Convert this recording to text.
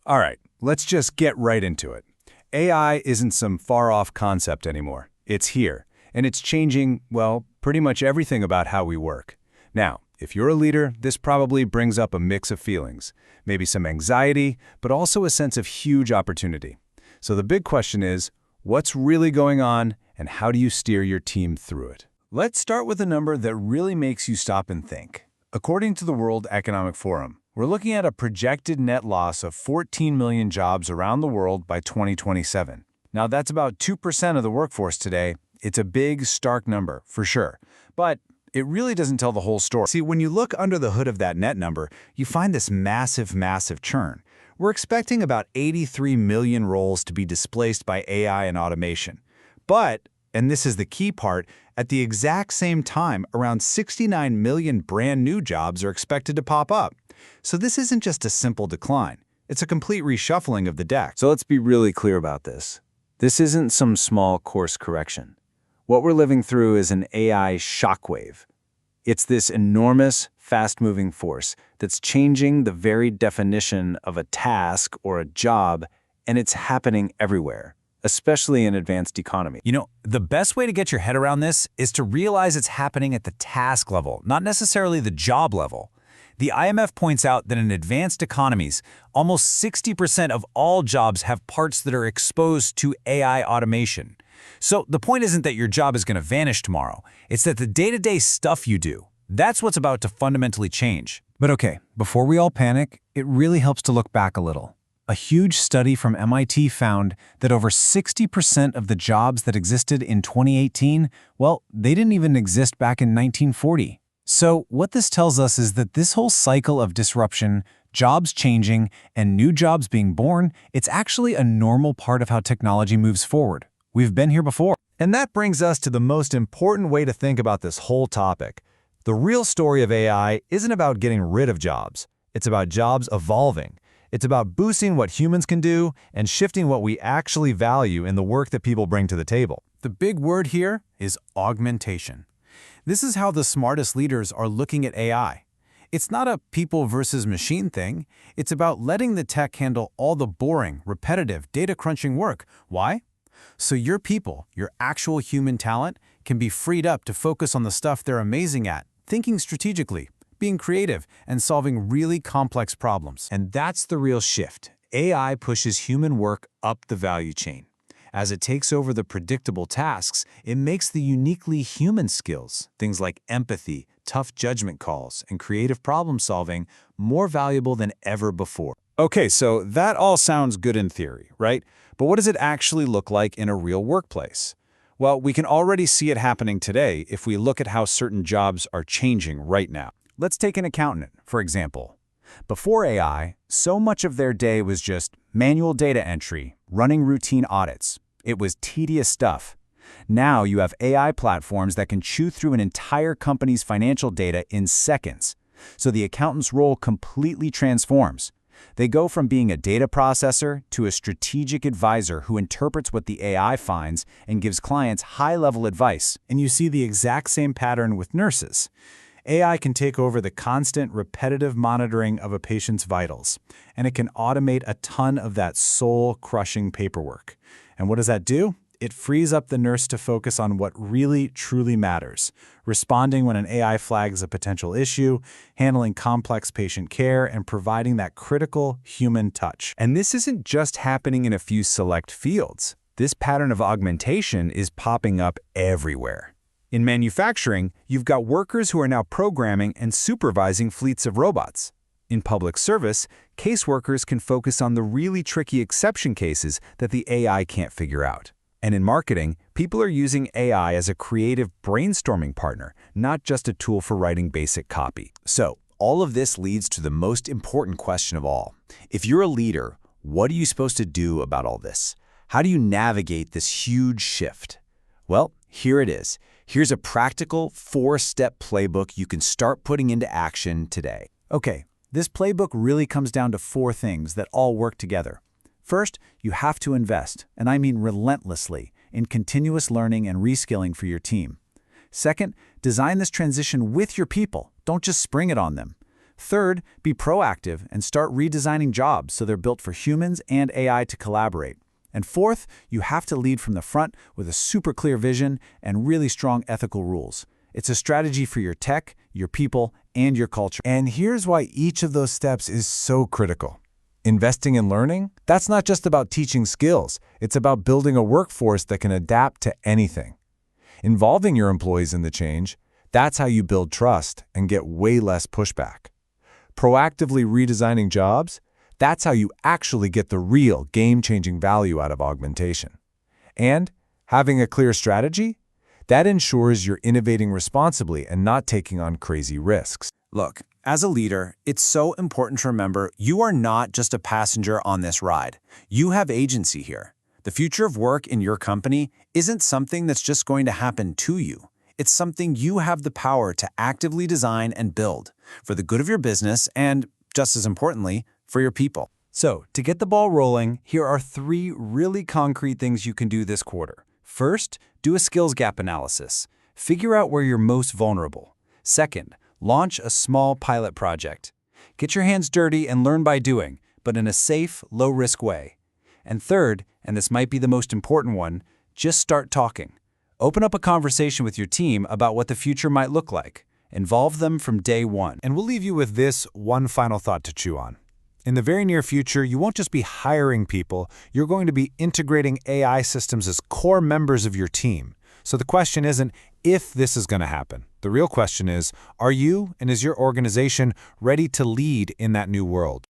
All right, let's just get right into it. AI isn't some far-off concept anymore. It's here, and it's changing, well, pretty much everything about how we work. Now, if you're a leader, this probably brings up a mix of feelings. Maybe some anxiety, but also a sense of huge opportunity. So the big question is, what's really going on, and how do you steer your team through it? Let's start with a number that really makes you stop and think. According to the World Economic Forum, we're looking at a projected net loss of 14 million jobs around the world by 2027. Now, that's about 2% of the workforce today. It's a big, stark number, for sure. But it really doesn't tell the whole story. See, when you look under the hood of that net number, you find this massive, massive churn. We're expecting about 83 million roles to be displaced by AI and automation. But, and this is the key part, at the exact same time, around 69 million brand new jobs are expected to pop up. So this isn't just a simple decline. It's a complete reshuffling of the deck. So let's be really clear about this. This isn't some small course correction. What we're living through is an AI shockwave. It's this enormous, fast-moving force that's changing the very definition of a task or a job, and it's happening everywhere, especially in advanced economies. You know, the best way to get your head around this is to realize it's happening at the task level, not necessarily the job level. The IMF points out that in advanced economies, almost 60% of all jobs have parts that are exposed to AI automation. So the point isn't that your job is going to vanish tomorrow. It's that the day-to-day stuff you do, that's what's about to fundamentally change. But okay, before we all panic, it really helps to look back a little. A huge study from MIT found that over 60% of the jobs that existed in 2018, well, they didn't even exist back in 1940. So what this tells us is that this whole cycle of disruption, jobs changing, and new jobs being born, it's actually a normal part of how technology moves forward. We've been here before. And that brings us to the most important way to think about this whole topic. The real story of AI isn't about getting rid of jobs. It's about jobs evolving. It's about boosting what humans can do and shifting what we actually value in the work that people bring to the table. The big word here is augmentation. This is how the smartest leaders are looking at AI. It's not a people versus machine thing. It's about letting the tech handle all the boring, repetitive, data-crunching work. Why? So your people, your actual human talent, can be freed up to focus on the stuff they're amazing at, thinking strategically, being creative, and solving really complex problems. And that's the real shift. AI pushes human work up the value chain. As it takes over the predictable tasks, it makes the uniquely human skills, things like empathy, tough judgment calls, and creative problem solving, more valuable than ever before. Okay, so that all sounds good in theory, right? But what does it actually look like in a real workplace? Well, we can already see it happening today if we look at how certain jobs are changing right now. Let's take an accountant, for example. Before AI, so much of their day was just manual data entry, running routine audits. It was tedious stuff. Now you have AI platforms that can chew through an entire company's financial data in seconds. So the accountant's role completely transforms. They go from being a data processor to a strategic advisor who interprets what the AI finds and gives clients high-level advice. And you see the exact same pattern with nurses. AI can take over the constant, repetitive monitoring of a patient's vitals, and it can automate a ton of that soul-crushing paperwork. And what does that do? It frees up the nurse to focus on what really, truly matters, responding when an AI flags a potential issue, handling complex patient care, and providing that critical human touch. And this isn't just happening in a few select fields. This pattern of augmentation is popping up everywhere. In manufacturing, you've got workers who are now programming and supervising fleets of robots. In public service, caseworkers can focus on the really tricky exception cases that the AI can't figure out. And in marketing, people are using AI as a creative brainstorming partner, not just a tool for writing basic copy. So, all of this leads to the most important question of all. If you're a leader, what are you supposed to do about all this? How do you navigate this huge shift? Well, here it is. Here's a practical 4-step playbook you can start putting into action today. Okay, this playbook really comes down to 4 things that all work together. First, you have to invest, and I mean relentlessly, in continuous learning and reskilling for your team. Second, design this transition with your people. Don't just spring it on them. Third, be proactive and start redesigning jobs so they're built for humans and AI to collaborate. And fourth, you have to lead from the front with a super clear vision and really strong ethical rules. It's a strategy for your tech, your people, and your culture. And here's why each of those steps is so critical. Investing in learning? That's not just about teaching skills. It's about building a workforce that can adapt to anything. Involving your employees in the change, that's how you build trust and get way less pushback. Proactively redesigning jobs, that's how you actually get the real game-changing value out of augmentation. And having a clear strategy, that ensures you're innovating responsibly and not taking on crazy risks. Look, as a leader, it's so important to remember you are not just a passenger on this ride. You have agency here. The future of work in your company isn't something that's just going to happen to you. It's something you have the power to actively design and build for the good of your business and, just as importantly, for your people. So, to get the ball rolling, here are 3 really concrete things you can do this quarter. First, do a skills gap analysis. Figure out where you're most vulnerable. Second, launch a small pilot project. Get your hands dirty and learn by doing, but in a safe, low-risk way. And third, and this might be the most important one, just start talking. Open up a conversation with your team about what the future might look like. Involve them from day one. And we'll leave you with this one final thought to chew on. In the very near future, you won't just be hiring people, you're going to be integrating AI systems as core members of your team. So the question isn't if this is going to happen. The real question is, are you and is your organization ready to lead in that new world?